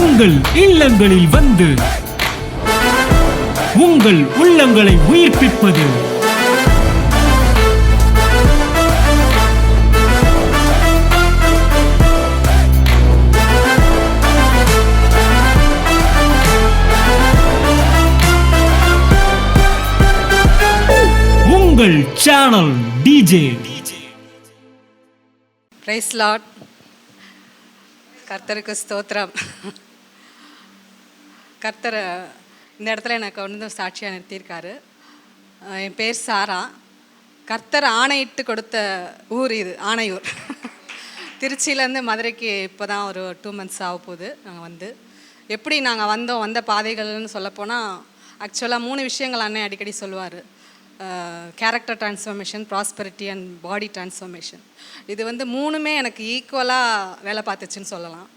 உங்கள் இல்லங்களில் வந்து உங்கள் உள்ளங்களை உயிர்ப்பிப்பது உங்கள் சேனல் டிஜே. Price Lord. கர்த்தருக்கு ஸ்தோத்திரம். கர்த்தர் இந்த இடத்துல எனக்கு வந்து சாட்சியாக நிறுத்தியிருக்காரு. என் பேர் சாரா. கர்த்தர் ஆணையிட்டு கொடுத்த ஊர் இது, ஆணையூர். திருச்சியிலேருந்து மதுரைக்கு இப்போ தான் ஒரு 2 months ஆக போகுது. நாங்கள் எப்படி நாங்கள் வந்த பாதைகள்னு சொல்லப்போனால் ஆக்சுவலாக 3 விஷயங்கள் அண்ணன் அடிக்கடி சொல்லுவார். Character transformation, prosperity and body transformation. இது 3மே எனக்கு ஈக்குவலாக வேலை பார்த்துச்சுன்னு சொல்லலாம்.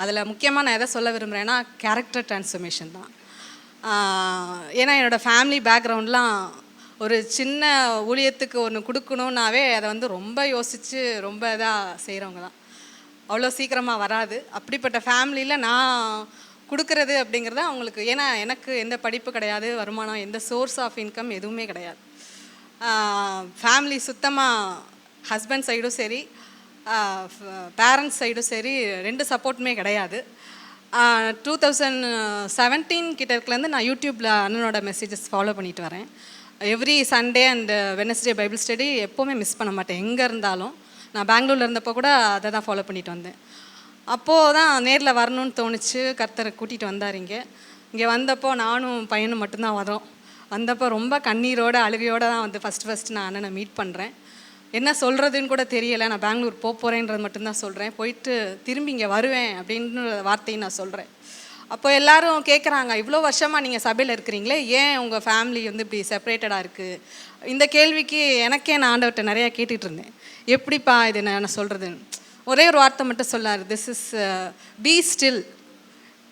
அதில் முக்கியமாக நான் எதை சொல்ல விரும்புகிறேன்னா கேரக்டர் ட்ரான்ஸ்ஃபர்மேஷன் தான். ஏன்னா என்னோடய ஃபேமிலி பேக்ரவுண்ட்லாம் ஒரு சின்ன ஊழியத்துக்கு ஒன்று கொடுக்கணுன்னாவே அதை ரொம்ப யோசித்து ரொம்ப இதாக செய்கிறவங்க தான். அவ்வளோ சீக்கிரமாக வராது. அப்படிப்பட்ட ஃபேமிலியில் நான் கொடுக்குறது அப்படிங்கிறது அவங்களுக்கு, ஏன்னா எனக்கு எந்த படிப்பு கிடையாது, வருமானம், எந்த சோர்ஸ் ஆஃப் இன்கம் எதுவுமே கிடையாது. ஃபேமிலி சுத்தமாக ஹஸ்பண்ட் சைடும் சரி, பேரண்ட்ஸ் சைடும் சரி, 2 சப்போர்ட்டுமே கிடையாது. 2017 கிட்டேருந்து நான் யூடியூப்பில் அண்ணனோட மெசேஜஸ் ஃபாலோ பண்ணிட்டு வரேன். Every Sunday and Wednesday Bible study எப்போவுமே மிஸ் பண்ண மாட்டேன். எங்கே இருந்தாலும் நான் பெங்களூரில் இருந்தப்போ கூட அதை தான் ஃபாலோ பண்ணிட்டு வந்தேன். அப்போது தான் நேரில் வரணும்னு தோணுச்சு. கர்த்தரை கூட்டிகிட்டு வந்தார். இங்கே வந்தப்போ நானும் பையனும் மட்டும்தான் வரோம். வந்தப்போ ரொம்ப கண்ணீரோடு அழுகையோடு தான் ஃபஸ்ட்டு நான் அண்ணனை மீட் பண்ணுறேன். என்ன சொல்கிறதுன்னு கூட தெரியலை. நான் பெங்களூர் போகிறேன்றது மட்டும்தான் சொல்கிறேன். போயிட்டு திரும்பி இங்கே வருவேன் அப்படின்னு வார்த்தையும் நான் சொல்கிறேன். அப்போ எல்லோரும் கேட்குறாங்க, இவ்வளோ வருஷமாக நீங்கள் சபையில் இருக்கிறீங்களே, ஏன் உங்கள் ஃபேமிலி இப்படி செப்பரேட்டடாக இருக்குது? இந்த கேள்விக்கு எனக்கே நான் ஆண்டவர்கிட்ட நிறையா கேட்டுகிட்டு இருந்தேன். எப்படிப்பா இது நான் சொல்கிறதுன்னு. ஒரே ஒரு வார்த்தை மட்டும் சொல்லார், திஸ் இஸ் பி ஸ்டில்,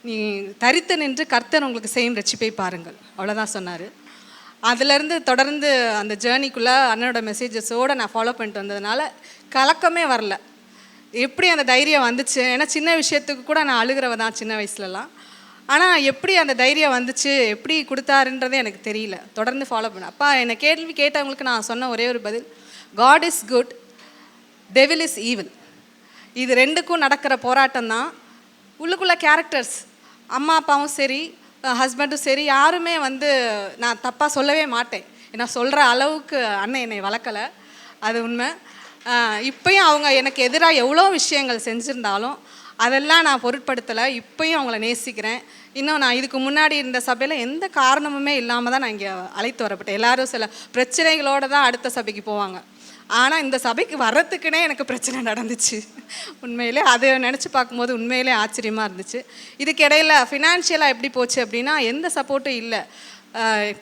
நீ தரித்து நின்று கர்த்தர் உங்களுக்கு செய்யும் ரட்சிப்பை பாருங்கள், அவ்வளோதான் சொன்னார். அதிலேருந்து தொடர்ந்து அந்த ஜேர்னிக்குள்ளே அண்ணனோட மெசேஜஸோடு நான் ஃபாலோ பண்ணிட்டு வந்ததுனால கலக்கமே வரல. எப்படி அந்த தைரியம் வந்துச்சு? ஏன்னா சின்ன விஷயத்துக்கு கூட நான் அழுகிறவ தான் சின்ன வயசுலலாம். ஆனால் எப்படி அந்த தைரியம் வந்துச்சு, எப்படி கொடுத்தாருன்றதே எனக்கு தெரியல. தொடர்ந்து ஃபாலோ பண்ணேன். அப்பா என்னை கேள்வி கேட்டவங்களுக்கு நான் சொன்ன ஒரே ஒரு பதில், God is good, devil is evil. இது 2க்கும் நடக்கிற போராட்டம் தான். உள்ளுக்குள்ளே கேரக்டர்ஸ், அம்மா அப்பாவும் சரி, ஹஸ்பண்டும் சரி, யாருமே நான் தப்பாக சொல்லவே மாட்டேன். நான் சொல்கிற அளவுக்கு அண்ணன் என்னை வளர்க்கலை, அது உண்மை. இப்போயும் அவங்க எனக்கு எதிராக எவ்வளோ விஷயங்கள் செஞ்சுருந்தாலும் அதெல்லாம் நான் பொருட்படுத்தலை. இப்போயும் அவங்கள நேசிக்கிறேன். இன்னும் நான் இதுக்கு முன்னாடி இருந்த சபையில் எந்த காரணமுமே இல்லாமல் தான் நான் இங்கே அழைத்து வரப்பட்டேன். எல்லோரும் சில பிரச்சனைகளோடு தான் அடுத்த சபைக்கு போவாங்க. ஆனால் இந்த சபைக்கு வர்றதுக்குனே எனக்கு பிரச்சனை நடந்துச்சு. உண்மையிலே அதை நினச்சி பார்க்கும்போது உண்மையிலே ஆச்சரியமாக இருந்துச்சு. இதுக்கு இடையில் ஃபினான்ஷியலாக எப்படி போச்சு அப்படின்னா எந்த சப்போர்ட்டும் இல்லை.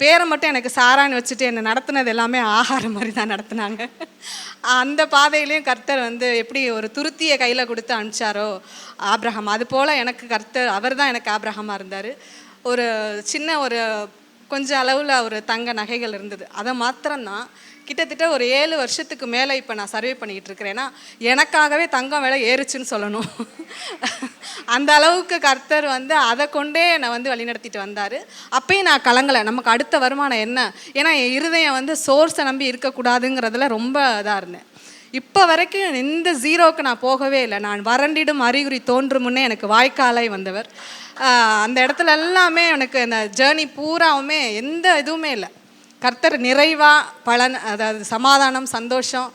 பேரை மட்டும் எனக்கு சாரான்னு வச்சுட்டு என்னை நடத்துனது எல்லாமே ஆகாரம் மாதிரி தான் நடத்துனாங்க. அந்த பாதையிலையும் கர்த்தர் எப்படி ஒரு துருத்தியை கையில் கொடுத்து அனுப்பிச்சாரோ ஆபிரகாம், அது போல் எனக்கு கர்த்தர், அவர் தான் எனக்கு ஆபிரகாமாக இருந்தார். ஒரு சின்ன ஒரு கொஞ்சம் அளவில் ஒரு தங்க நகைகள் இருந்தது. அதை மாத்திரம்தான் கிட்டத்தட்ட ஒரு 7 வருஷத்துக்கு மேலே இப்போ நான் சர்வே பண்ணிக்கிட்டு இருக்கிறேன்னா எனக்காகவே தங்கம் விலை ஏறுச்சுன்னு சொல்லணும். அந்த அளவுக்கு கர்த்தர் அதை கொண்டே என்னை வழிநடத்திட்டு வந்தார். அப்பயும் நான் கலங்கலை. நமக்கு அடுத்த வருமானம் என்ன? ஏன்னா என் இருதயம் சோர்ஸை நம்பி இருக்கக்கூடாதுங்கிறதுல ரொம்ப இதாக இருந்தேன். இப்போ வரைக்கும் எந்த ஜீரோவுக்கு நான் போகவே இல்லை. நான் வறண்டிடும் அறிகுறி தோன்றும் முன்னே எனக்கு வாய்க்காலை வந்தவர். அந்த இடத்துல எல்லாமே எனக்கு இந்த ஜேர்னி பூராவுமே எந்த இதுவுமே இல்லை. கர்த்தர் நிறைவாக பலன், அதாவது சமாதானம், சந்தோஷம்,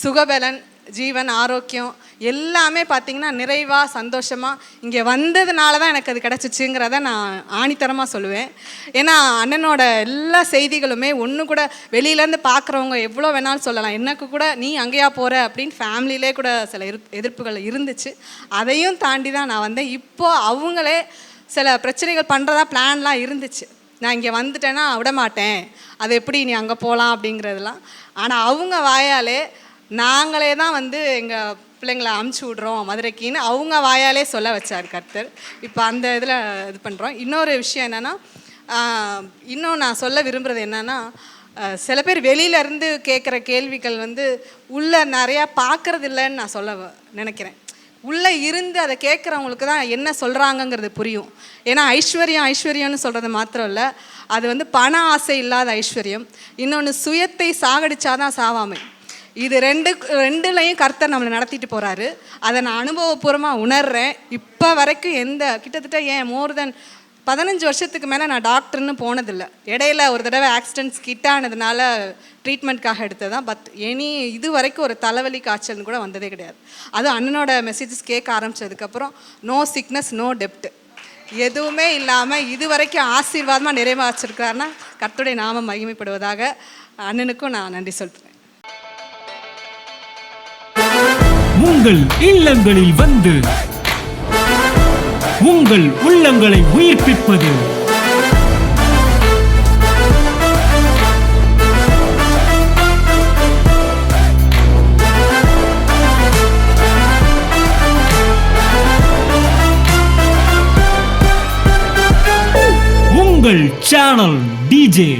சுகபலன், ஜீவன், ஆரோக்கியம் எல்லாமே பார்த்திங்கன்னா நிறைவாக சந்தோஷமாக இங்கே வந்ததுனால தான் எனக்கு அது கிடச்சிச்சுங்கிறத நான் ஆணித்தரமாக சொல்லுவேன். ஏன்னா அண்ணனோட எல்லா செய்திகளுமே ஒன்று கூட வெளியிலேருந்து பார்க்குறவங்க எவ்வளோ வேணாலும் சொல்லலாம். எனக்கு கூட நீ அங்கேயா போகிற அப்படின்னு ஃபேமிலியிலே கூட சில எதிர்ப்புகள் இருந்துச்சு. அதையும் தாண்டி தான் நான் வந்தேன். இப்போது அவங்களே சில பிரச்சனைகள் பண்ணுறதா பிளான்லாம் இருந்துச்சு. நான் இங்கே வந்துட்டேன்னா விடமாட்டேன், அது எப்படி நீ அங்கே போகலாம் அப்படிங்கிறதுலாம். ஆனால் அவங்க வாயாலே நாங்களே தான் எங்கள் பிள்ளைங்களை அமுச்சு விட்றோம் மதுரைக்குன்னு அவங்க வாயாலே சொல்ல வச்சார் கர்த்தர். இப்போ அந்த இதில் இது பண்ணுறோம். இன்னொரு விஷயம் என்னென்னா, இன்னும் நான் சொல்ல விரும்புகிறது என்னென்னா, சில பேர் வெளியிலேருந்து கேட்குற கேள்விகள் உள்ளே நிறையா பார்க்குறது இல்லைன்னு நான் சொல்ல நினைக்கிறேன். உள்ளே இருந்து அதை கேட்குறவங்களுக்கு தான் என்ன சொல்கிறாங்கங்கிறது புரியும். ஏன்னா ஐஸ்வர்யம்னு சொல்கிறது மாத்திரம் இல்லை, அது வந்து பண ஆசை இல்லாத ஐஸ்வர்யம். இன்னொன்று சுயத்தை சாகடிச்சாதான் சாவாமை. இது ரெண்டுலையும் கர்த்தர் நம்மளை நடத்திட்டு போகிறாரு. அதை நான் அனுபவபூர்வமாக உணர்றேன். இப்போ வரைக்கும் கிட்டத்தட்ட மோர் தென் 15 வருஷத்துக்கு மேலே நான் டாக்டர்னு போனதில்லை. இடையில ஒரு தடவை ஆக்சிடென்ட்ஸ் கிட்டானதுனால ட்ரீட்மெண்ட்காக எடுத்ததான். பட் இது வரைக்கும் ஒரு தலைவலி காய்ச்சல்னு கூட வந்ததே கிடையாது. அதுவும் அண்ணனோட மெசேஜஸ் கேட்க ஆரம்பித்ததுக்கப்புறம் நோ சிக்னஸ் நோ டெப்ட் எதுவுமே இல்லாமல் இது வரைக்கும் ஆசீர்வாதமாக நிறைவாக வச்சுருக்காருன்னா கர்த்தருடைய நாமம் மகிமைப்படுவதாக. அண்ணனுக்கும் நான் நன்றி சொல்கிறேன். உங்கள் இல்லங்களில் வந்து உங்கள் உள்ளங்களை உயிர்ப்பிப்பது உங்கள் சேனல் டிஜே.